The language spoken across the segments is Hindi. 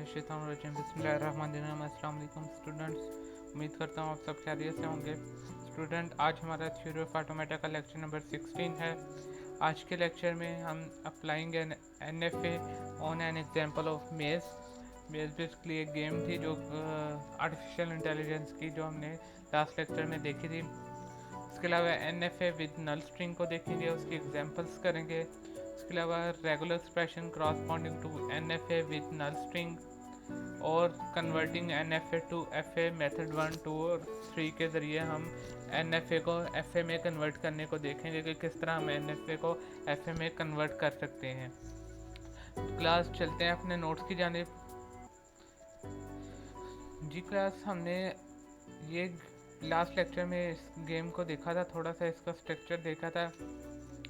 बिस्मिल्लाहिर्रहमानिर्रहीम अस्सलाम वालेकुम स्टूडेंट्स। उम्मीद करता हूँ आप सब खैरियत से होंगे। स्टूडेंट, आज हमारा थ्योरी ऑफ ऑटोमेटा का लेक्चर नंबर 16 है। आज के लेक्चर में हम applying N F A on an example of maze. Maze basically एक गेम थी जो आर्टिफिशियल इंटेलिजेंस की, जो हमने लास्ट लेक्चर में देखी थी। इसके अलावा N F A with null string को देखेंगे, उसकी एग्जांपल्स करेंगे। इसके अलावा regular expression corresponding to N F A with null string और converting N F A to F A method 1, 2 और 3 के ज़रिए हम एन एफ ए को एफ ए में कन्वर्ट करने को देखेंगे कि किस तरह हम एन एफ ए को एफ ए में कन्वर्ट कर सकते हैं। क्लास चलते हैं अपने नोट्स की जानिब। जी क्लास, हमने ये लास्ट लेक्चर में इस गेम को देखा था, थोड़ा सा इसका स्ट्रक्चर देखा था।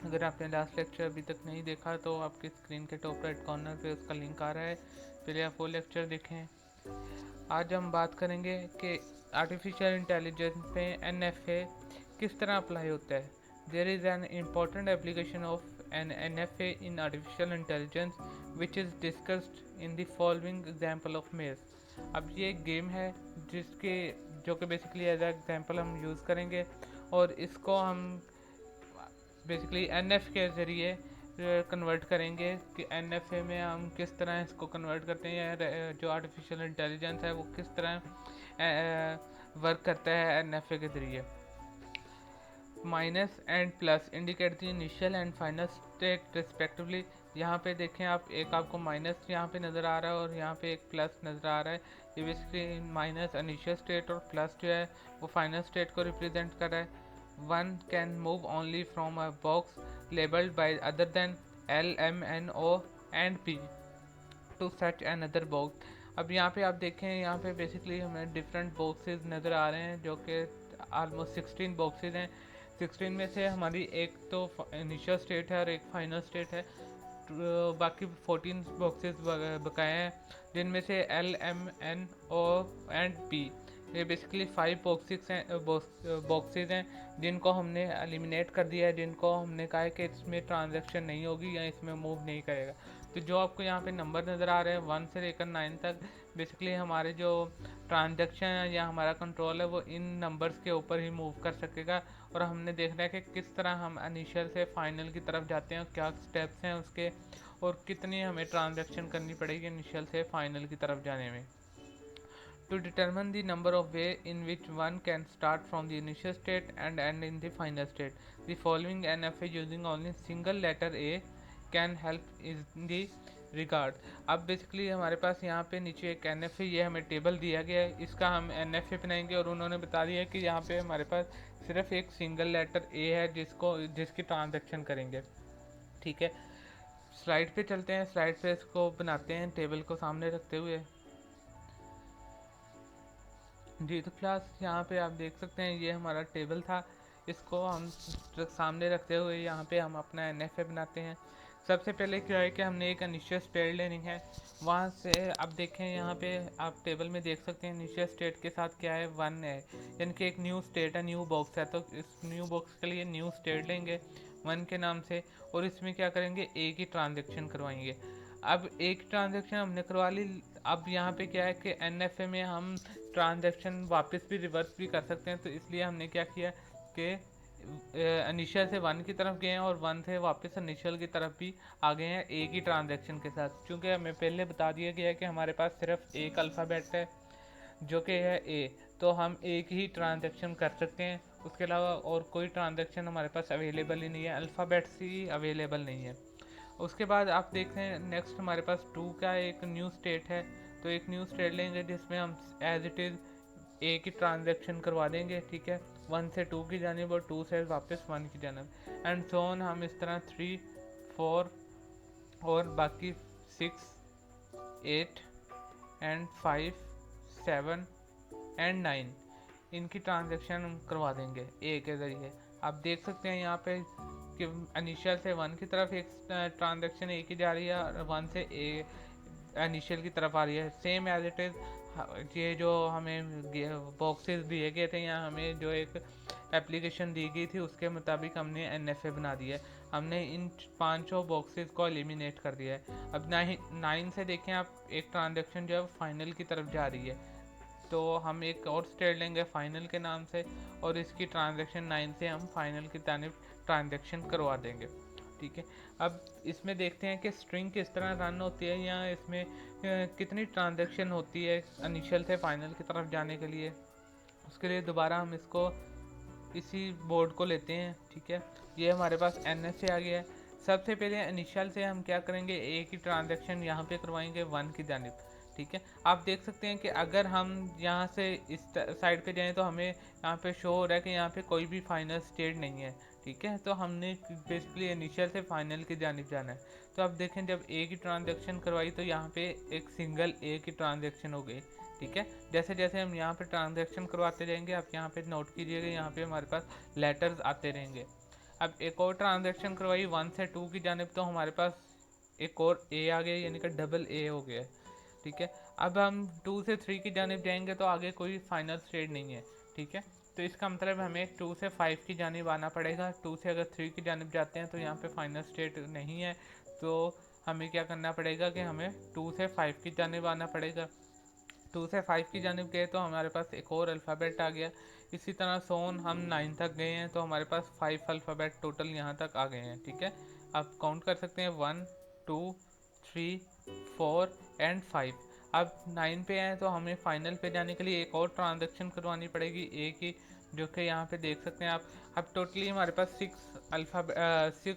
अगर आपने लास्ट लेक्चर अभी तक नहीं देखा तो आपकी स्क्रीन के टॉप राइट कॉर्नर पे उसका लिंक आ रहा है, पहले आप वो लेक्चर देखें। आज हम बात करेंगे कि आर्टिफिशियल इंटेलिजेंस पे NFA किस तरह अप्लाई होता है। There is an important application of an NFA in artificial intelligence which is discussed in the following example of maze. अब ये एक गेम है जो कि बेसिकली एज एग्जांपल हम यूज़ करेंगे, और इसको हम बेसिकली NF के ज़रिए कन्वर्ट करेंगे कि NFA में हम किस तरह इसको कन्वर्ट करते हैं, या जो आर्टिफिशियल इंटेलिजेंस है वो किस तरह वर्क करता है NFA के ज़रिए। Minus and plus indicate the initial and final state respectively. यहाँ पे देखें आप, एक आपको माइनस यहाँ पे नज़र आ रहा है और यहाँ पे एक प्लस नज़र आ रहा है। ये बेसिकली माइनस इनिशियल स्टेट और प्लस जो है वो फाइनल स्टेट को रिप्रेजेंट कर रहा है। One can move only from a box labeled by other than L, M, N, O and P to such another box। अब यहाँ पे आप देखें, यहाँ पे बेसिकली हमें डिफरेंट बॉक्सेस नज़र आ रहे हैं, जो कि आलमोस्ट 16 बॉक्सेस हैं। 16 में से हमारी एक तो इनिशियल स्टेट है और एक फाइनल स्टेट है। बाकी 14 बॉक्सेस बकाए हैं, जिनमें से L, M, N, O and P ये बेसिकली 5 बॉक्सेस हैं जिनको हमने एलिमिनेट कर दिया है, जिनको हमने कहा है कि इसमें ट्रांजैक्शन नहीं होगी या इसमें मूव नहीं करेगा। तो जो आपको यहाँ पे नंबर नज़र आ रहे हैं 1 से लेकर 9 तक, बेसिकली हमारे जो ट्रांजैक्शन है या हमारा कंट्रोल है वो इन नंबर्स के ऊपर ही मूव कर सकेगा। और हमने देखना है कि किस तरह हम इनिशियल से फाइनल की तरफ जाते हैं, क्या स्टेप्स हैं उसके, और कितनी हमें ट्रांजैक्शन करनी पड़ेगी इनिशियल से फाइनल की तरफ जाने में। To determine the number of ways in which one can start from the initial state and end in the final state, the following NFA using only single letter A can help in the regard। अब बेसिकली हमारे पास यहाँ पे नीचे एक NFA, ये हमें टेबल दिया गया है, इसका हम NFA बनाएंगे और उन्होंने बता दिया है कि यहाँ पे हमारे पास सिर्फ एक सिंगल लेटर A है जिसकी ट्रांजैक्शन करेंगे। ठीक है, स्लाइड पे चलते हैं। स्लाइड पे इसको बनाते हैं टेबल को सामने रखते हुए। जी तो क्लास, यहाँ पे आप देख सकते हैं ये हमारा टेबल था, इसको हम सामने रखते हुए यहाँ पे हम अपना NFA बनाते हैं। सबसे पहले क्या है कि हमने एक इनिशियल स्टेट लेनी है। वहाँ से अब देखें, यहाँ पे आप टेबल में देख सकते हैं इनिशियल स्टेट के साथ क्या है, 1 है, यानी कि एक न्यू स्टेट है, न्यू बॉक्स है। तो इस न्यू बॉक्स के लिए न्यू स्टेट लेंगे 1 के नाम से, और इसमें क्या करेंगे, एक ही ट्रांजेक्शन करवाएंगे। अब एक ट्रांजेक्शन हमने करवा ली। अब यहाँ पे क्या है कि NFA में हम ट्रांजैक्शन वापस भी रिवर्स भी कर सकते हैं, तो इसलिए हमने क्या किया कि इनिशियल से 1 की तरफ गए हैं और 1 से वापस इनिशियल की तरफ भी आ गए हैं एक ही ट्रांजैक्शन के साथ। क्योंकि हमें पहले बता दिया गया है कि हमारे पास सिर्फ एक अल्फ़ाबेट है जो कि है A, तो हम एक ही ट्रांजैक्शन कर सकते हैं, उसके अलावा और कोई ट्रांजैक्शन हमारे पास अवेलेबल ही नहीं है, अल्फ़ाबेट्स ही अवेलेबल नहीं है। उसके बाद आप देखते हैं नेक्स्ट हमारे पास 2 का एक न्यू स्टेट है, तो एक न्यू स्टेट लेंगे जिसमें हम एज इट इज़ एक ही ट्रांजैक्शन करवा देंगे। ठीक है, 1 से 2 की जानिब और 2 से वापस 1 की जानिब, एंड सो ऑन। हम इस तरह 3, 4 और बाकी 6, 8 एंड 5, 7 एंड 9 इनकी ट्रांजैक्शन हम करवा देंगे ए के ज़रिए। आप देख सकते हैं यहाँ पे कि इनिशियल से 1 की तरफ एक ट्रांजैक्शन एक ही जा रही है और 1 से इनिशियल की तरफ आ रही है, सेम एज इट इज़। ये जो हमें बॉक्सेस दिए गए थे, यहाँ हमें जो एक एप्लीकेशन दी गई थी उसके मुताबिक हमने NFA बना दिया है। हमने इन पांचों बॉक्सेस को एलिमिनेट कर दिया है। अब 9 से देखें आप, एक ट्रांजेक्शन जो है फाइनल की तरफ जा रही है, तो हम एक और स्टेट लेंगे फाइनल के नाम से, और इसकी ट्रांजेक्शन 9 से हम फाइनल की तरफ ट्रांजेक्शन करवा देंगे। ठीक है, अब इसमें देखते हैं कि स्ट्रिंग किस तरह रन होती है, या इसमें कितनी ट्रांजेक्शन होती है इनिशियल से फाइनल की तरफ जाने के लिए। उसके लिए दोबारा हम इसको इसी बोर्ड को लेते हैं। ठीक है, ये हमारे पास NFA आ गया है। सबसे पहले इनिशियल से हम क्या करेंगे, एक ही ट्रांजेक्शन यहाँ पे करवाएंगे 1 की जानिब। ठीक है, आप देख सकते हैं कि अगर हम यहाँ से इस साइड पे जाएं तो हमें यहाँ पे शो हो रहा है कि यहाँ पे कोई भी फाइनल स्टेट नहीं है। ठीक है, तो हमने बेसिकली इनिशियल से फाइनल की जानिब जाना है। तो अब देखें, जब एक ही ट्रांजेक्शन करवाई तो यहाँ पे एक सिंगल एक ही ट्रांजेक्शन हो गई। ठीक है, जैसे जैसे हम यहाँ पे ट्रांजेक्शन करवाते जाएंगे, आप यहाँ पे नोट कीजिएगा, यहाँ पे हमारे पास लेटर्स आते रहेंगे। अब एक और ट्रांजेक्शन करवाई 1 से 2 की जानिब, तो हमारे पास एक और A आ गया, यानी कि डबल A हो गया। ठीक है, अब हम 2 से 3 की जानिब जाएंगे तो आगे कोई फाइनल स्टेट नहीं है। ठीक है, तो इसका मतलब हमें 2 से 5 की जानिब आना पड़ेगा। 2 से अगर 3 की जानिब जाते हैं तो यहाँ पे फाइनल स्टेट नहीं है, तो हमें क्या करना पड़ेगा कि हमें 2 से 5 की जानिब आना पड़ेगा। 2 से 5 की जानिब गए तो हमारे पास एक और अल्फ़ाबेट आ गया। इसी तरह सोन हम 9 तक गए हैं तो हमारे पास 5 अल्फ़ाबेट टोटल यहाँ तक आ गए हैं। ठीक है, आप काउंट कर सकते हैं 1 2 3 4 एंड 5। अब 9 पे हैं तो हमें फाइनल पे जाने के लिए एक और ट्रांजेक्शन करवानी पड़ेगी एक ही, जो कि यहाँ पे देख सकते हैं आप। अब टोटली हमारे पास 6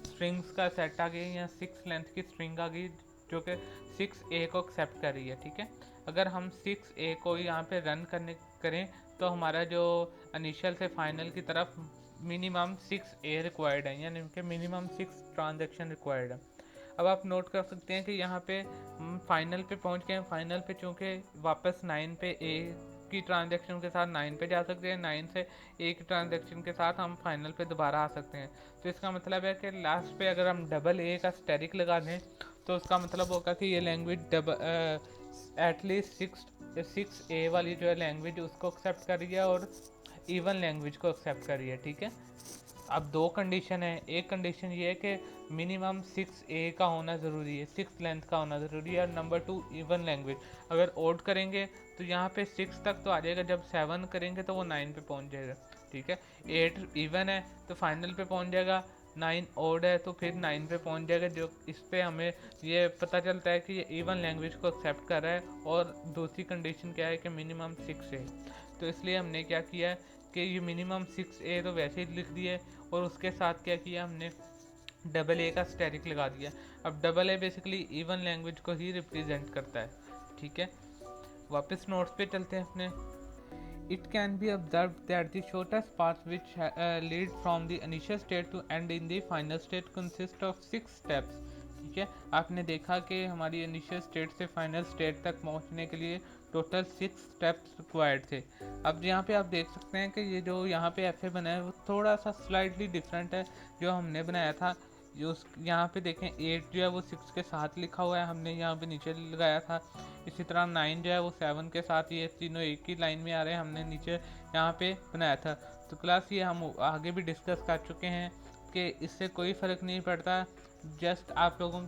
स्ट्रिंग्स का सेट आ गया, या 6 लेंथ की स्ट्रिंग आ गई, जो कि 6A को एक्सेप्ट कर रही है। ठीक है, अगर हम 6A को यहाँ पे रन करें तो हमारा जो इनिशियल से फाइनल की तरफ मिनिमम 6A रिक्वायर्ड है, यानी कि मिनिमम 6 ट्रांजेक्शन रिक्वायर्ड है। अब आप नोट कर सकते हैं कि यहाँ पे फाइनल पे पहुँच गए हैं। फाइनल पे चूँकि वापस 9 पे A की ट्रांजेक्शन के साथ 9 पे जा सकते हैं, 9 से A की ट्रांजेक्शन के साथ हम फाइनल पे दोबारा आ सकते हैं। तो इसका मतलब है कि लास्ट पे अगर हम डबल A का स्टेरिक लगा दें तो उसका मतलब होगा कि ये लैंग्वेज एटलीस्ट 6A वाली जो है लैंग्वेज उसको एक्सेप्ट कर रही है और इवन लैंग्वेज को एक्सेप्ट कर रही है। ठीक है, अब 2 कंडीशन है। एक कंडीशन ये है कि मिनिमम 6A का होना ज़रूरी है, 6 लेंथ का होना ज़रूरी है, और नंबर 2 इवन लैंग्वेज। अगर ओड करेंगे तो यहाँ पे 6 तक तो आ जाएगा, जब 7 करेंगे तो वो 9 पे पहुँच जाएगा। ठीक है, 8 इवन है तो फाइनल पे पहुँच जाएगा, 9 ओड है तो फिर 9 पे पहुँच जाएगा। जो इस पे हमें ये पता चलता है कि ये इवन लैंग्वेज को एक्सेप्ट कर रहा है, और दूसरी कंडीशन क्या है कि मिनिमम 6 है। तो इसलिए हमने क्या किया कि ये मिनिमम 6A तो वैसे ही लिख दिए, और उसके साथ क्या किया हमने डबल A का स्टेरिक लगा दिया। अब double A basically even language को ही रिप्रेजेंट करता है। ठीक है, वापस नोट्स पे चलते हैं अपने। It can be observed that the shortest path which lead from the initial state to end in the final state consists of 6 steps। ठीक है, आपने देखा कि हमारी इनिशियल स्टेट से फाइनल स्टेट तक पहुंचने के लिए टोटल 6 स्टेप्स रिक्वायर्ड थे। अब यहाँ पे आप देख सकते हैं कि ये जो यहाँ पे FA बना है वो थोड़ा सा स्लाइटली डिफरेंट है जो हमने बनाया था। जो यहाँ पे देखें 8 जो है वो 6 के साथ लिखा हुआ है, हमने यहाँ पे नीचे लगाया था। इसी तरह 9 जो है वो 7 के साथ, ये तीनों एक ही लाइन में आ रहे हैं, हमने नीचे यहाँ पे बनाया था। तो क्लास ये हम आगे भी डिस्कस कर चुके हैं कि इससे कोई फ़र्क नहीं पड़ता। जस्ट आप लोगों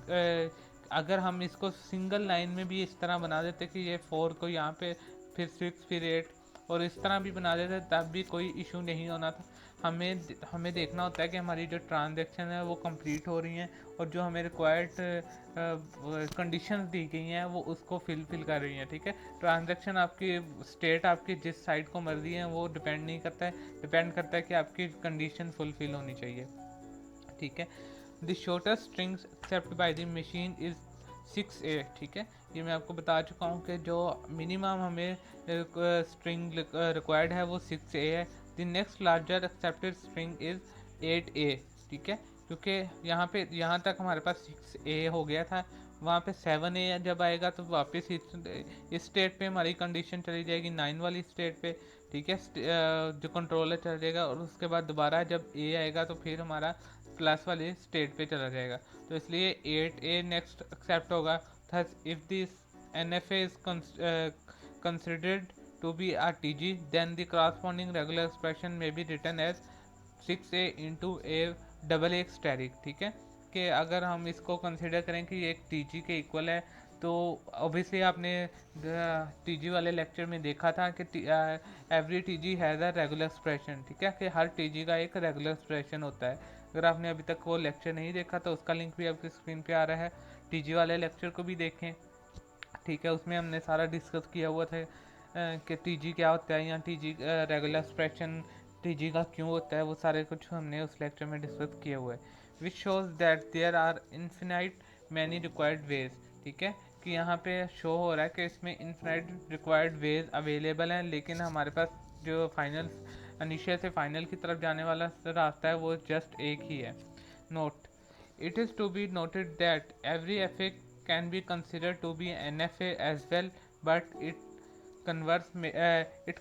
अगर हम इसको सिंगल लाइन में भी इस तरह बना देते कि ये 4 को यहाँ पे, फिर 6, फिर 8 और इस तरह भी बना देते, तब भी कोई इशू नहीं होना था। हमें देखना होता है कि हमारी जो ट्रांजैक्शन है वो कंप्लीट हो रही हैं, और जो हमें रिक्वायर्ड कंडीशंस दी गई हैं वो उसको फिल कर रही हैं। ठीक है, ट्रांजैक्शन आपकी स्टेट आपकी जिस साइड को मर्जी है वो डिपेंड नहीं करता है, डिपेंड करता है कि आपकी कंडीशन फुलफिल होनी चाहिए। ठीक है, the shortest strings except by the machine is 6A। ठीक है, ये मैं आपको बता चुका हूँ कि जो मिनिमम हमें स्ट्रिंग रिक्वायर्ड है वो 6A है। The next larger accepted string is 8A। ठीक है, क्योंकि यहाँ तक हमारे पास 6A हो गया था, वहाँ पे 7A जब आएगा तो वापस इस स्टेट पे हमारी कंडीशन चली जाएगी 9 वाली स्टेट पे। ठीक है, जो कंट्रोलर चल जाएगा, और उसके बाद दोबारा जब A आएगा तो फिर हमारा प्लस वाली स्टेट पे चला जाएगा। तो इसलिए 8A नेक्स्ट एक्सेप्ट होगा। Thus if this NFA is considered to be a TG, then the corresponding regular expression may be written as 6a into a double एक स्टेरिक। ठीक है, कि अगर हम इसको कंसिडर करें कि ये एक TG के इक्वल है, तो ऑब्वियसली आपने TG वाले लेक्चर में देखा था कि every TG has a regular expression. ठीक है, कि हर TG का एक रेगुलर एक्सप्रेशन होता है। अगर आपने अभी तक वो लेक्चर नहीं देखा तो उसका लिंक भी आपकी स्क्रीन पे आ रहा है, TG वाले लेक्चर को भी देखें। ठीक है, उसमें हमने सारा डिस्कस किया हुआ था कि TG क्या होता है, या TG रेगुलर एक्सप्रेशन TG का क्यों होता है, वो सारे कुछ हमने उस लेक्चर में डिस्कस किया हुआ है। Which shows that there are infinite many required ways. ठीक है, कि यहाँ पे शो हो रहा है कि इसमें इन्फिनाइट रिक्वायर्ड वेज अवेलेबल हैं, लेकिन हमारे पास जो फाइनल इनिशियल से फाइनल की तरफ जाने वाला रास्ता है वो जस्ट एक ही है। Note, it is to be noted that every FA can be considered to be an FA as well, but it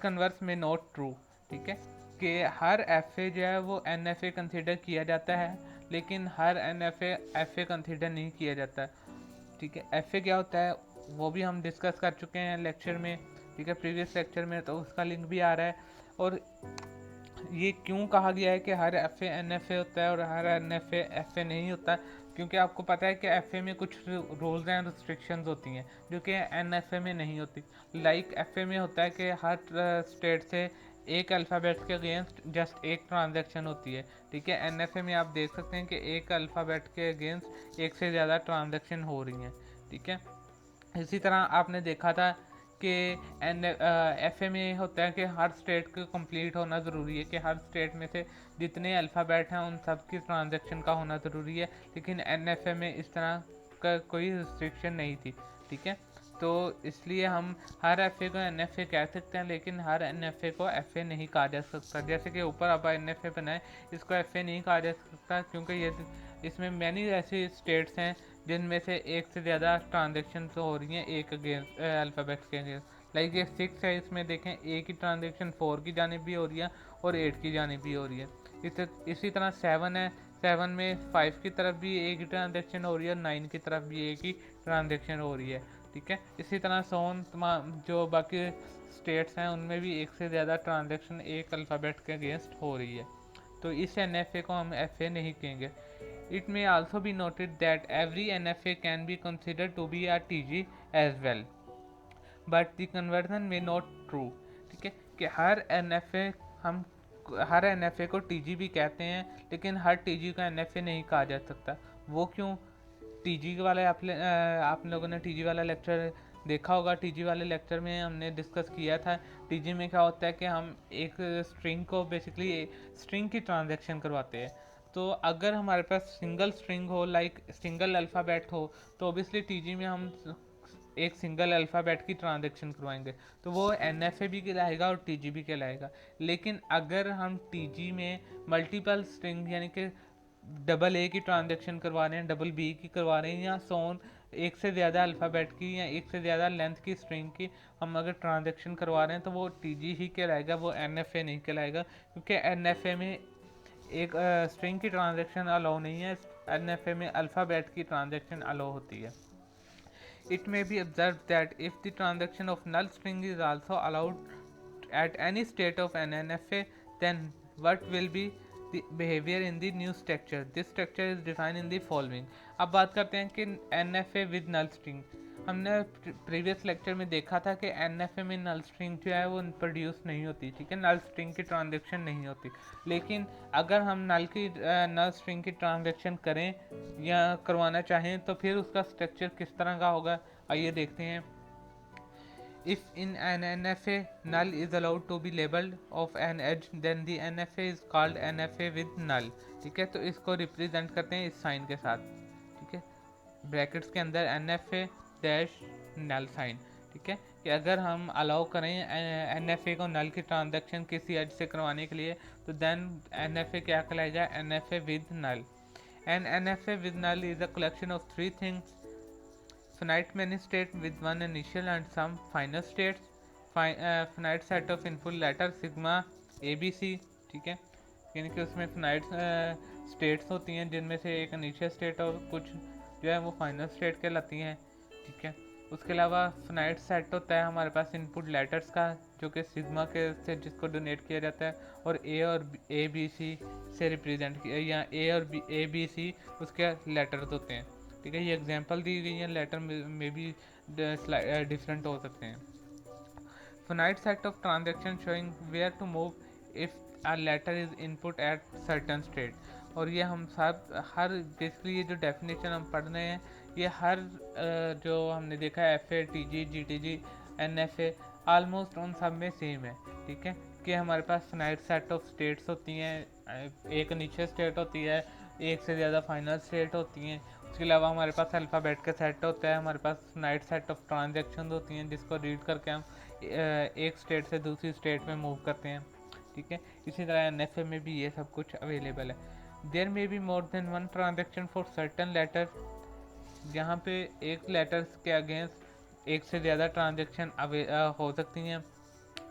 converse may not true। ठीक है, कि हर FA जो है वो NFA कंसिडर किया जाता है, लेकिन हर NFA FA कंसिडर नहीं किया जाता। ठीक है, FA क्या होता है वो भी हम डिस्कस कर चुके हैं लेक्चर में। ठीक है, प्रीवियस लेक्चर में, तो उसका लिंक भी आ रहा है। और ये क्यों कहा गया है कि हर FA NFA होता है और हर NFA FA नहीं होता, क्योंकि आपको पता है कि FA में कुछ रूल्स एंड रिस्ट्रिक्शंस होती हैं जो कि NFA में नहीं होती। लाइक FA में होता है कि हर स्टेट से एक अल्फ़ाबेट के अगेंस्ट जस्ट एक ट्रांजैक्शन होती है। ठीक है, NFA में आप देख सकते हैं कि एक अल्फ़ाबेट के अगेंस्ट एक से ज़्यादा ट्रांजैक्शन हो रही हैं। ठीक है, इसी तरह आपने देखा था कि FA में होता है कि हर स्टेट को कंप्लीट होना ज़रूरी है, कि हर स्टेट में से जितने अल्फ़ाबेट हैं उन सब की ट्रांजैक्शन का होना ज़रूरी है, लेकिन NFA में इस तरह का कोई रिस्ट्रिक्शन नहीं थी। ठीक है, तो इसलिए हम हर FA को NFA कह सकते हैं, लेकिन हर NFA को FA नहीं कहा जा सकता। जैसे कि ऊपर अब NFA बनाए, इसको FA नहीं कहा जा सकता क्योंकि ये इसमें मैनी ऐसी स्टेट्स हैं जिनमें से एक से ज़्यादा ट्रांजेक्शन तो हो रही हैं एक अगेंस्ट अल्फ़ाबेट्स के अगेंस्ट। लाइक ये 6 है, इसमें देखें एक ही ट्रांजेक्शन 4 की जानिब भी हो रही है और 8 की जानिब भी हो रही है। इसी तरह 7 है, 7 में 5 की तरफ भी एक ही ट्रांजेक्शन हो रही है और 9 की तरफ भी एक ही ट्रांजेक्शन हो रही है। ठीक है, इसी तरह सोन तमाम जो बाकी स्टेट्स हैं उनमें भी एक से ज़्यादा ट्रांजेक्शन एक अल्फ़ाबेट के अगेंस्ट हो रही है, तो इस NFA को हम FA नहीं कहेंगे। It may also be noted that every NFA can be considered to be a TG as well, but the conversion may not true। ठीक है, कि हर NFA को TG भी कहते हैं, लेकिन हर TG को NFA नहीं कहा जा सकता। वो क्यों? TG वाला आप लोगों ने TG वाला लेक्चर देखा होगा। TG वाले लेक्चर में हमने डिस्कस किया था TG में क्या होता है कि हम एक स्ट्रिंग को बेसिकली स्ट्रिंग की ट्रांजैक्शन करवाते हैं। तो अगर हमारे पास सिंगल स्ट्रिंग हो, लाइक सिंगल अल्फ़ाबेट हो, तो ओबियसली TG में हम एक सिंगल अल्फ़ाबेट की ट्रांजैक्शन करवाएंगे, तो वो NFA भी कहलाएगा और TG भी कहलाएगा। लेकिन अगर हम TG में मल्टीपल स्ट्रिंग यानी कि डबल A की ट्रांजैक्शन करवा रहे हैं, डबल B की करवा रहे हैं, या सोन एक से ज़्यादा अल्फ़ाबेट की या एक से ज़्यादा लेंथ की स्ट्रिंग की हम अगर ट्रांजैक्शन करवा रहे हैं, तो वो TG ही कहलाएगा, वो NFA नहीं कहलाएगा। क्योंकि NFA में एक स्ट्रिंग की ट्रांजैक्शन अलाउ नहीं है, NFA में अल्फ़ाबेट की ट्रांजैक्शन अलाउ होती है। It may be observed that if the transaction of null string is also allowed at any state of an NFA, then what will be the behavior in the new structure? This structure is defined in the following। अब बात करते हैं कि NFA with null string। हमने प्रीवियस लेक्चर में देखा था कि NFA में नल स्ट्रिंग जो है वो प्रोड्यूस नहीं होती। ठीक है, नल स्ट्रिंग की ट्रांजैक्शन नहीं होती, लेकिन अगर हम नल स्ट्रिंग की ट्रांजैक्शन करें या करवाना चाहें तो फिर उसका स्ट्रक्चर किस तरह का होगा, आइए देखते हैं। If in an NFA null is allowed to be labeled of an edge, then the NFA is called NFA with null। ठीक है, तो इसको रिप्रेजेंट करते हैं इस साइन के साथ। ठीक है, ब्रैकेट्स के अंदर NFA डैश नल साइन। ठीक है, कि अगर हम अलाउ करें NFA को नल की ट्रांजैक्शन किसी एज से करवाने के लिए, तो देन NFA क्या कहलाएगा? NFA with null. An NFA with null is a collection of 3 things: finite many state with one initial and some final states, finite set of input letter sigma ABC। ठीक है, यानी कि उसमें finite states होती हैं जिनमें से एक initial state और कुछ जो है वो final state कहलाती हैं। ठीक है, उसके अलावा finite set होता है हमारे पास input letters का, जो कि सिग्मा के से जिसको डोनेट किया जाता है, और ए और ए बी सी से रिप्रेजेंट किया, या ए और ए बी सी उसके लेटर्स होते हैं। ठीक है, ये एग्जांपल दी गई है, लेटर में भी डिफरेंट हो सकते हैं। finite set of transactions showing where to move if a letter is input at certain state। और ये हम सब हर बेसिकली ये जो डेफिनेशन हम पढ़ रहे हैं ये हर जो हमने देखा है F A T G G T G N F A almost उन सब में सेम है। ठीक है, कि हमारे पास फाइनाइट सेट ऑफ स्टेट्स होती हैं, एक इनिशियल स्टेट होती है, एक से ज़्यादा फाइनल स्टेट होती हैं, उसके अलावा हमारे पास अल्फ़ाबेट का सेट होता है, हमारे पास फाइनाइट सेट ऑफ ट्रांजेक्शन होती हैं जिसको रीड करके हम एक स्टेट से दूसरी स्टेट में मूव करते हैं। ठीक है, इसी तरह एनएफए में भी ये सब कुछ अवेलेबल है। There may be more than one transaction for certain letter, यहाँ पे एक लेटर्स के अगेंस्ट एक से ज़्यादा ट्रांजेक्शन हो सकती हैं।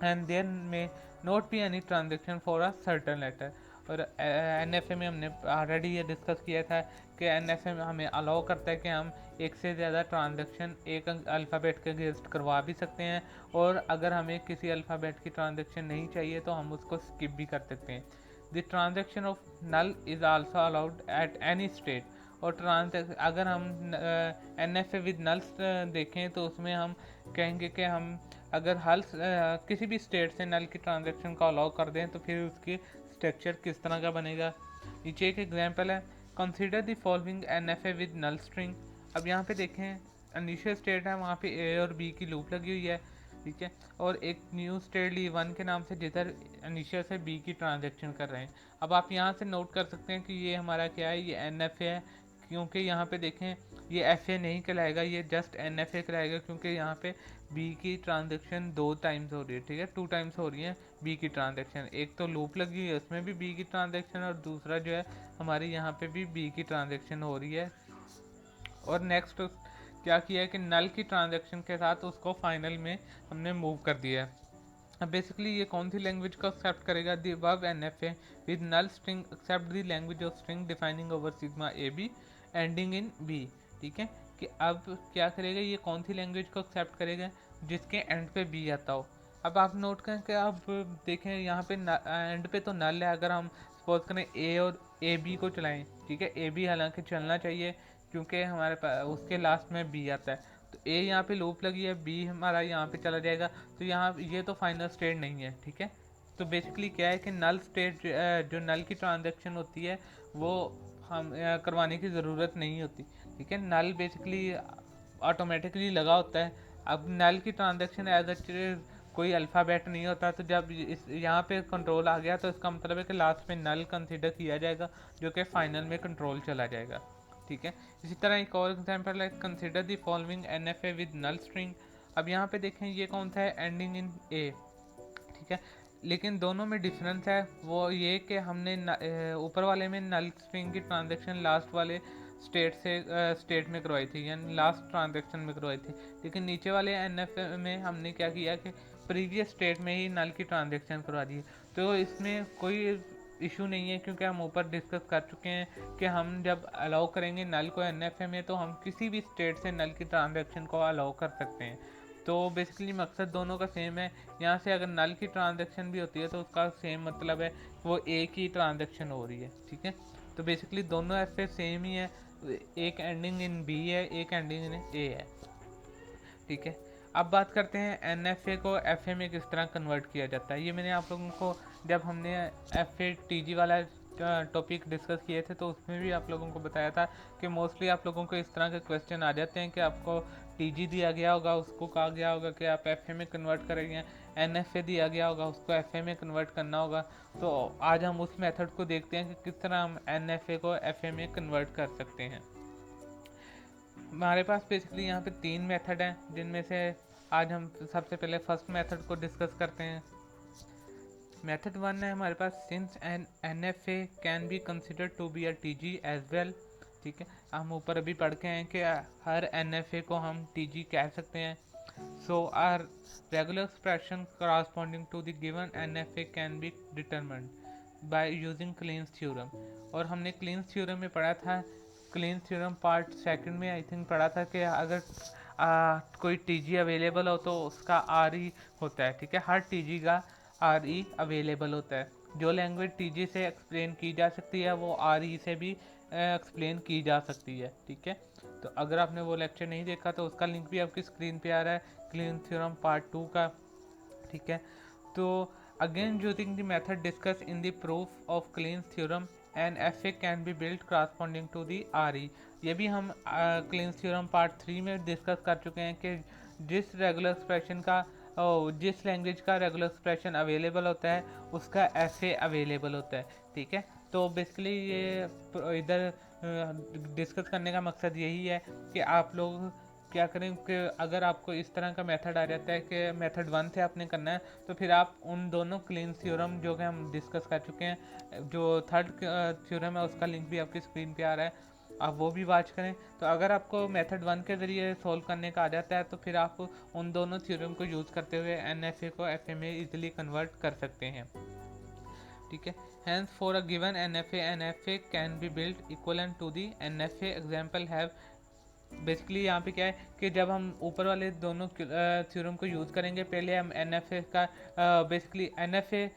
And there may not be any transaction for a certain letter. और एनएफए में हमने ऑलरेडी ये डिस्कस किया था कि एनएफए में हमें अलाउ करता है कि हम एक से ज़्यादा ट्रांजैक्शन एक अल्फ़ाबेट के अगेंस्ट करवा भी सकते हैं, और अगर हमें किसी अल्फ़ाबेट की ट्रांजैक्शन नहीं चाहिए तो हम उसको स्किप भी कर सकते हैं। The transaction of null is also allowed at any state. और अगर हम एनएफए विद नल्स देखें तो उसमें हम कहेंगे कि हम अगर किसी भी स्टेट से नल की ट्रांजैक्शन को अलाउ कर दें तो फिर उसकी स्ट्रक्चर किस तरह का बनेगा। नीचे एक एग्जांपल है, consider the following NFA with null string. अब यहाँ पे देखें इनिशियल स्टेट है, वहाँ पे ए और बी की लूप लगी हुई है। ठीक है, और एक न्यू स्टेट ली 1 के नाम से जिधर इनिशियल से बी की ट्रांजैक्शन कर रहे हैं। अब आप यहाँ से नोट कर सकते हैं कि ये हमारा क्या है, ये एनएफए है, क्योंकि यहाँ पे देखें ये एफ ए नहीं कहलाएगा, ये जस्ट एन एफ ए कहलाएगा, क्योंकि यहाँ पे बी की ट्रांजेक्शन 2 टाइम्स हो रही है। ठीक है, 2 टाइम्स हो रही है बी की ट्रांजेक्शन, एक तो लूप लगी है उसमें भी बी की ट्रांजेक्शन, और दूसरा जो है हमारी यहाँ पे भी बी की ट्रांजेक्शन हो रही है। और नेक्स्ट क्या किया है कि नल की ट्रांजेक्शन के साथ उसको फाइनल में हमने मूव कर दिया है। अब बेसिकली ये कौन सी लैंग्वेज को एक्सेप्ट करेगा, the above NFA with null string accept the language of string defining over sigma A B ending in B. ठीक है, कि अब क्या करेगा, ये कौन सी लैंग्वेज को एक्सेप्ट करेगा जिसके एंड पे बी आता हो। अब आप नोट करें कि आप देखें यहाँ पे एंड पे तो नल है, अगर हम सपोज करें ए और ए बी को चलाएं, ठीक है, ए बी हालांकि चलना चाहिए क्योंकि हमारे पास उसके लास्ट में बी आता है, तो ए यहाँ पे लूप लगी है, बी हमारा यहाँ पे चला जाएगा, तो यहाँ ये तो फाइनल स्टेट नहीं है। ठीक है, तो बेसिकली क्या है कि नल स्टेट जो नल की ट्रांजैक्शन होती है वो हम करवाने की ज़रूरत नहीं होती। ठीक है, नल बेसिकली ऑटोमेटिकली लगा होता है। अब नल की ट्रांजैक्शन एज अ कोई अल्फ़ाबेट नहीं होता, तो जब इस यहाँ पे कंट्रोल आ गया तो इसका मतलब है कि लास्ट में नल कंसीडर किया जाएगा जो कि फाइनल में कंट्रोल चला जाएगा। ठीक है, इसी तरह एक और एग्जांपल है, consider the following NFA with null string. अब यहाँ पे देखें ये कौन सा है, एंडिंग इन ए। ठीक है, लेकिन दोनों में डिफरेंस है, वो ये कि हमने ऊपर वाले में नल स्ट्रिंग की ट्रांजैक्शन लास्ट वाले स्टेट में करवाई थी, यानी लास्ट ट्रांजैक्शन में करवाई थी, लेकिन नीचे वाले एनएफए में हमने क्या किया कि प्रीवियस स्टेट में ही नल की ट्रांजैक्शन करवा दी। तो इसमें कोई इशू नहीं है, क्योंकि हम ऊपर डिस्कस कर चुके हैं कि हम जब अलाउ करेंगे नल को एनएफए में तो हम किसी भी स्टेट से नल की ट्रांजैक्शन को अलाउ कर सकते हैं। तो बेसिकली मकसद दोनों का सेम है। यहाँ से अगर नल की ट्रांजैक्शन भी होती है तो उसका सेम मतलब है, वो एक ही ट्रांजैक्शन हो रही है। ठीक है, तो बेसिकली दोनों ऐसे सेम ही है, एक एंडिंग इन बी है, एक एंडिंग इन ए है। ठीक है, अब बात करते हैं एनएफए को एफए में किस तरह कन्वर्ट किया जाता है। ये मैंने आप लोगों को जब हमने एफए टीजी वाला टॉपिक डिस्कस किए थे तो उसमें भी आप लोगों को बताया था कि मोस्टली आप लोगों को इस तरह के क्वेश्चन आ जाते हैं कि आपको टीजी दिया गया होगा, उसको कहा गया होगा कि आप एफए में कन्वर्ट करेंगे, एनएफए दिया गया होगा, उसको एफए में कन्वर्ट करना होगा। तो आज हम उस मेथड को देखते हैं कि किस तरह हम एनएफए को एफए में कन्वर्ट कर सकते हैं। हमारे पास बेसिकली यहाँ पे 3 मेथड हैं, जिनमें से आज हम सबसे पहले फर्स्ट मेथड को डिस्कस करते हैं। मेथड 1 है हमारे पास, since an NFA can be considered to be a TG as well. ठीक है, हम ऊपर अभी पढ़ के हैं कि हर एनएफए को हम टीजी कह सकते हैं। So our regular expression corresponding to the given NFA can be determined by using Kleen's theorem। और हमने Kleen's theorem में पढ़ा था, Kleen's theorem पार्ट सेकंड में आई थिंक पढ़ा था कि अगर कोई टीजी अवेलेबल हो तो उसका आरई होता है, ठीक है। हर टीजी का आरई अवेलेबल होता है। जो लैंग्वेज टीजी से एक्सप्लेन की जा सकती है वो आरई से भी एक्सप्लेन की जा सकती है, ठीक है। तो अगर आपने वो लेक्चर नहीं देखा तो उसका लिंक भी आपकी स्क्रीन पे आ रहा है, क्लीन थ्योरम पार्ट 2 का, ठीक है। तो again using the method discuss in the proof of Kleene theorem and F can be build corresponding to the RE. ये भी हम क्लीन थ्योरम पार्ट 3 में डिस्कस कर चुके हैं कि जिस रेगुलर एक्सप्रेशन का जिस लैंग्वेज का रेगुलर एक्सप्रेशन अवेलेबल होता है उसका एफ अवेलेबल होता है, ठीक है। तो बेसिकली ये इधर डिस्कस करने का मकसद यही है कि आप लोग क्या करें कि अगर आपको इस तरह का मेथड आ जाता है कि मेथड 1 से आपने करना है तो फिर आप उन दोनों क्लीन थ्योरम जो कि हम डिस्कस कर चुके हैं, जो थर्ड थ्योरम है उसका लिंक भी आपकी स्क्रीन पे आ रहा है, आप वो भी वॉच करें। तो अगर आपको मेथड 1 के ज़रिए सोल्व करने का आ जाता है तो फिर आप उन दोनों थ्योरम को यूज़ करते हुए NFA को FA में इजीली कन्वर्ट कर सकते हैं, ठीक है। Hence for a given NFA, NFA can be built equivalent to the NFA example have। Basically यहाँ पे क्या है कि जब हम ऊपर वाले दोनों थ्योरम को यूज़ करेंगे, पहले हम NFA का बेसिकली NFA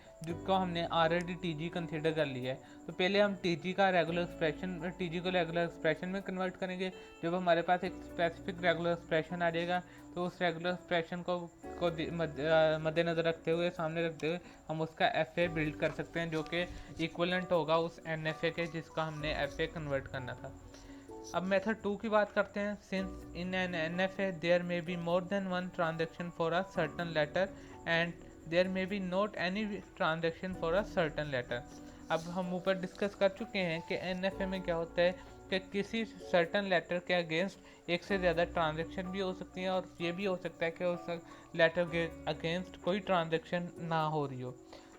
को हमने ऑलरेडी TG कंसीडर कर लिया है, तो पहले हम TG का रेगुलर एक्सप्रेशन TG को रेगुलर एक्सप्रेशन में कन्वर्ट करेंगे। जब हमारे पास एक स्पेसिफिक रेगुलर एक्सप्रेशन आ जाएगा तो उस रेगुलर एक्सप्रेशन को मद्देनज़र रखते हुए, सामने रखते हुए हम उसका FA बिल्ड कर सकते हैं जो कि इक्वलेंट होगा उस NFA के जिसका हमने FA कन्वर्ट करना था। अब मेथड 2 की बात करते हैं। Since in an NFA there may be more than one transaction for a certain letter and there may be not any transaction for a certain letter. अब हम ऊपर डिस्कस कर चुके हैं कि NFA में क्या होता है कि किसी सर्टन लेटर के अगेंस्ट एक से ज़्यादा ट्रांजेक्शन भी हो सकती है और ये भी हो सकता है कि उस लेटर के अगेंस्ट कोई ट्रांजेक्शन ना हो रही हो।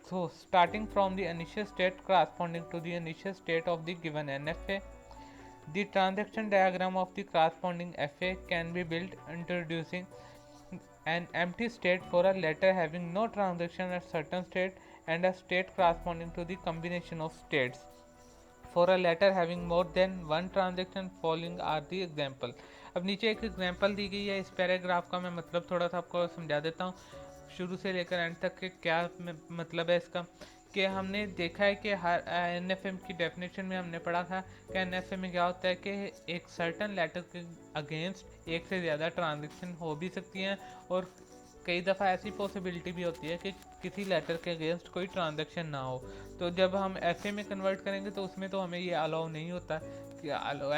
So starting from the initial state corresponding to the initial state of the given NFA, the transaction diagram of the corresponding FA can be built introducing an empty state for a letter having no transaction at certain state and a state corresponding to the combination of states for a letter having more than one transaction। following are the example। अब नीचे एक एग्जाम्पल दी गई है, इस पैराग्राफ का मैं मतलब थोड़ा सा आपको समझा देता हूँ शुरू से लेकर एंड तक के क्या मतलब है इसका। कि हमने देखा है कि हर NFA की डेफिनेशन में हमने पढ़ा था कि NFA में क्या होता है कि एक सर्टन लेटर के अगेंस्ट एक से ज़्यादा ट्रांजेक्शन हो भी सकती हैं और कई दफ़ा ऐसी पॉसिबिलिटी भी होती है कि किसी लेटर के अगेंस्ट कोई ट्रांजेक्शन ना हो। तो जब हम FA में कन्वर्ट करेंगे तो उसमें तो हमें ये अलाउ नहीं होता कि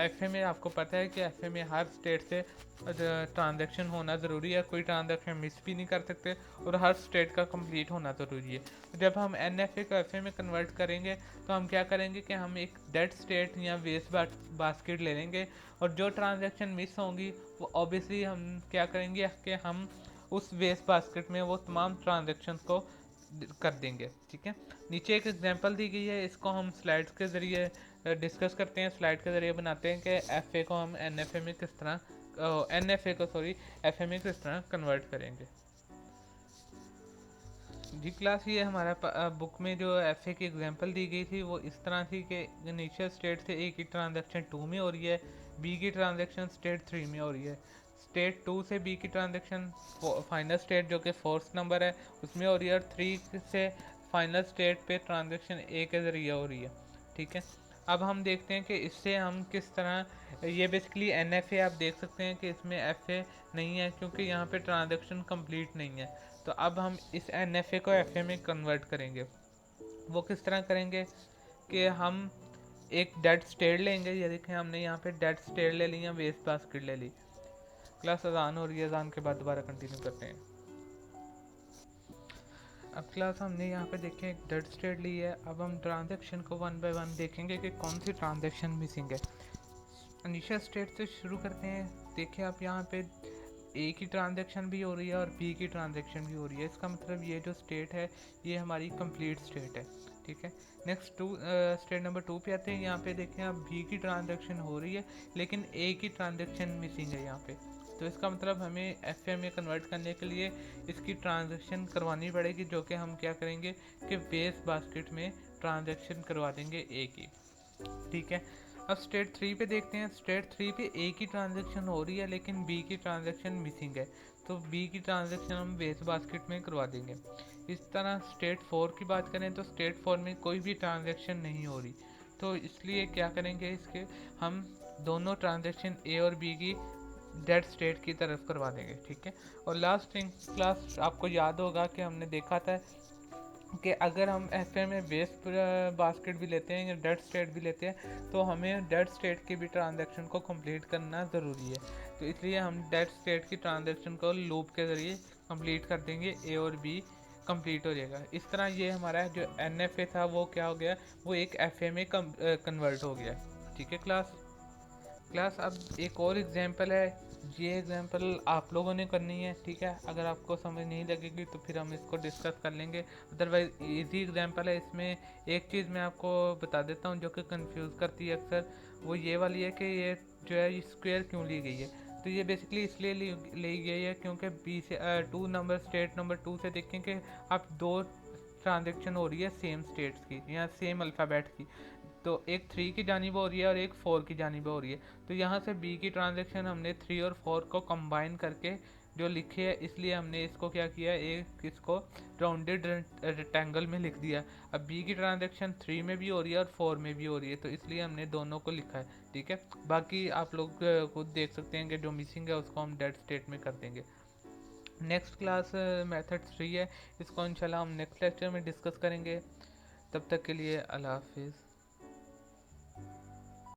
FA में आपको पता है कि FA में हर स्टेट से ट्रांजेक्शन होना ज़रूरी है, कोई ट्रांजेक्शन मिस भी नहीं कर सकते और हर स्टेट का कंप्लीट होना ज़रूरी है। तो जब हम NFA को FA में कन्वर्ट करेंगे तो हम क्या करेंगे कि हम एक डेड स्टेट या वेस्ट बास्केट ले लेंगे और जो ट्रांजेक्शन मिस होंगी वो ऑब्वियसली हम क्या करेंगे कि हम उस वेस्ट बास्केट में वो तमाम ट्रांजेक्शन को कर देंगे, ठीक है। नीचे एक एग्जांपल दी गई है, इसको हम स्लाइड्स के ज़रिए डिस्कस करते हैं, स्लाइड के ज़रिए बनाते हैं कि FA को हम NFA में किस तरह FA में किस तरह कन्वर्ट करेंगे। जी क्लास, ये हमारा बुक में जो FA की एग्जांपल दी गई थी वो इस तरह थी कि इनिशियल स्टेट से A की ट्रांजेक्शन 2 में हो रही है, B की ट्रांजेक्शन स्टेट 3 में हो रही है, स्टेट 2 से B की ट्रांजेक्शन फाइनल स्टेट जो कि फोर्थ नंबर है उसमें हो रही है और 3 से फाइनल स्टेट पे ट्रांजेक्शन A के ज़रिए हो रही है, ठीक है। अब हम देखते हैं कि इससे हम किस तरह, ये बेसिकली NFA आप देख सकते हैं कि इसमें FA नहीं है क्योंकि यहाँ पे ट्रांजेक्शन कंप्लीट नहीं है। तो अब हम इस NFA को FA में कन्वर्ट करेंगे। वो किस तरह करेंगे कि हम एक डेड स्टेट लेंगे, ये देखें हमने यहाँ पे डेड स्टेट ले ली या वेस्ट बास्केट ले ली। क्लास अजान हो रही है, अजान के बाद दोबारा कंटिन्यू करते हैं। अब क्लास हमने यहाँ पे देखें एक डेड स्टेट ली है। अब हम ट्रांजेक्शन को वन बाय वन देखेंगे कि कौन सी ट्रांजेक्शन मिसिंग है। इनिशियल स्टेट से शुरू करते हैं। देखिए आप यहाँ पे A की ट्रांजेक्शन भी हो रही है और B की ट्रांजेक्शन भी हो रही है, इसका मतलब ये जो स्टेट है ये हमारी कंप्लीट स्टेट है, ठीक है। नेक्स्ट स्टेट नंबर 2 पे आते हैं। यहाँ पे देखें आप B की ट्रांजेक्शन हो रही है लेकिन A की ट्रांजेक्शन मिसिंग है यहाँ पे, तो इसका मतलब हमें FA में कन्वर्ट करने के लिए इसकी ट्रांजेक्शन करवानी पड़ेगी, जो कि हम क्या करेंगे कि बेस बास्केट में ट्रांजेक्शन करवा देंगे A की, ठीक है। अब स्टेट 3 पे देखते हैं। स्टेट 3 पे ए की ट्रांजैक्शन हो रही है लेकिन बी की ट्रांजैक्शन मिसिंग है, तो बी की ट्रांजैक्शन हम वेस्ट बास्केट में करवा देंगे। इस तरह स्टेट 4 की बात करें तो स्टेट 4 में कोई भी ट्रांजैक्शन नहीं हो रही, तो इसलिए क्या करेंगे, इसके हम दोनों ट्रांजैक्शन ए और बी की डेड स्टेट की तरफ करवा देंगे, ठीक है। और लास्ट थिंग क्लास आपको याद होगा कि हमने देखा था कि अगर हम एफ में वेस्ट बास्केट भी लेते हैं या डेड स्टेट भी लेते हैं तो हमें डेड स्टेट की भी ट्रांजैक्शन को कंप्लीट करना ज़रूरी है, तो इसलिए हम डेड स्टेट की ट्रांजैक्शन को लूप के ज़रिए कंप्लीट कर देंगे, ए और बी कंप्लीट हो जाएगा। इस तरह ये हमारा जो एन था वो क्या हो गया, वो एक एफ में कन्वर्ट हो गया, ठीक है क्लास। अब एक और एग्जांपल है, ये एग्जांपल आप लोगों ने करनी है, ठीक है। अगर आपको समझ नहीं लगेगी तो फिर हम इसको डिस्कस कर लेंगे, अदरवाइज इजी एग्जांपल है। इसमें एक चीज़ मैं आपको बता देता हूँ जो कि कंफ्यूज करती है अक्सर, वो ये वाली है कि ये जो है स्क्वायर क्यों ली गई है। तो ये बेसिकली इसलिए ली गई है क्योंकि बी से 2 नंबर स्टेट नंबर 2 से देखें कि आप दो ट्रांजेक्शन हो रही है सेम स्टेट्स की या सेम अल्फ़ाबेट की, तो एक 3 की जानिब हो रही है और एक 4 की जानिब हो रही है। तो यहाँ से बी की ट्रांजैक्शन हमने 3 और 4 को कंबाइन करके जो लिखे है, इसलिए हमने इसको क्या किया, एक इसको राउंडेड रेक्टेंगल में लिख दिया। अब बी की ट्रांजैक्शन 3 में भी हो रही है और 4 में भी हो रही है, तो इसलिए हमने दोनों को लिखा है, ठीक है। बाकी आप लोग खुद देख सकते हैं कि जो मिसिंग है उसको हम डेड स्टेट में कर देंगे। नेक्स्ट क्लास मेथड 3 है, इसको इंशाल्लाह हम नेक्स्ट लेक्चर में डिस्कस करेंगे। तब तक के लिए अल्लाह हाफिज़।